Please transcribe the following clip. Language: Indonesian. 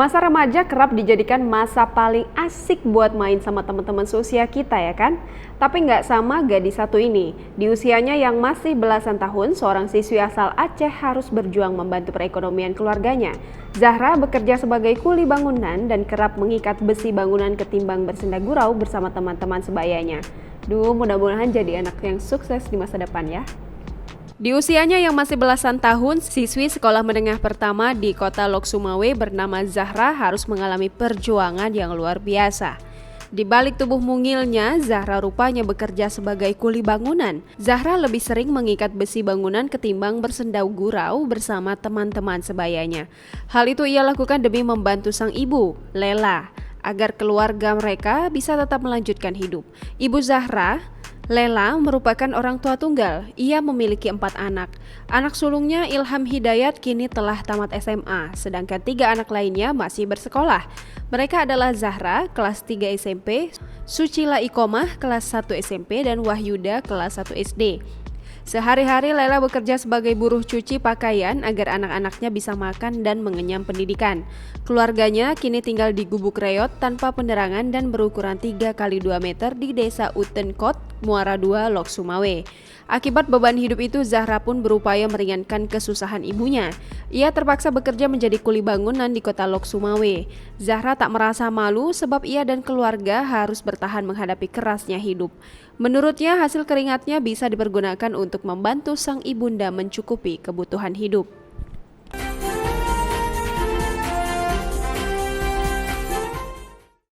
Masa remaja kerap dijadikan masa paling asik buat main sama teman-teman seusia kita ya kan? Tapi nggak sama gadis satu ini. Di usianya yang masih belasan tahun, seorang siswi asal Aceh harus berjuang membantu perekonomian keluarganya. Zahra bekerja sebagai kuli bangunan dan kerap mengikat besi bangunan ketimbang bersenda gurau bersama teman-teman sebayanya. Duh, mudah-mudahan jadi anak yang sukses di masa depan ya. Di usianya yang masih belasan tahun, siswi sekolah menengah pertama di kota Lok Sumawe bernama Zahra harus mengalami perjuangan yang luar biasa. Di balik tubuh mungilnya, Zahra rupanya bekerja sebagai kuli bangunan. Zahra lebih sering mengikat besi bangunan ketimbang bersendau gurau bersama teman-teman sebayanya. Hal itu ia lakukan demi membantu sang ibu, Lela, agar keluarga mereka bisa tetap melanjutkan hidup. Ibu Zahra, Lela, merupakan orang tua tunggal. Ia memiliki 4 anak. Anak sulungnya Ilham Hidayat kini telah tamat SMA, sedangkan 3 anak lainnya masih bersekolah. Mereka adalah Zahra, kelas 3 SMP, Sucila Ikomah, kelas 1 SMP, dan Wahyuda, kelas 1 SD. Sehari-hari Lela bekerja sebagai buruh cuci pakaian agar anak-anaknya bisa makan dan mengenyam pendidikan. Keluarganya kini tinggal di gubuk reot tanpa penerangan dan berukuran 3 kali 2 meter di desa Utenkot, Muara II, Lok Sumawe. Akibat beban hidup itu, Zahra pun berupaya meringankan kesusahan ibunya. Ia terpaksa bekerja menjadi kuli bangunan di kota Lok Sumawe. Zahra tak merasa malu sebab ia dan keluarga harus bertahan menghadapi kerasnya hidup. Menurutnya, hasil keringatnya bisa dipergunakan untuk membantu sang ibunda mencukupi kebutuhan hidup.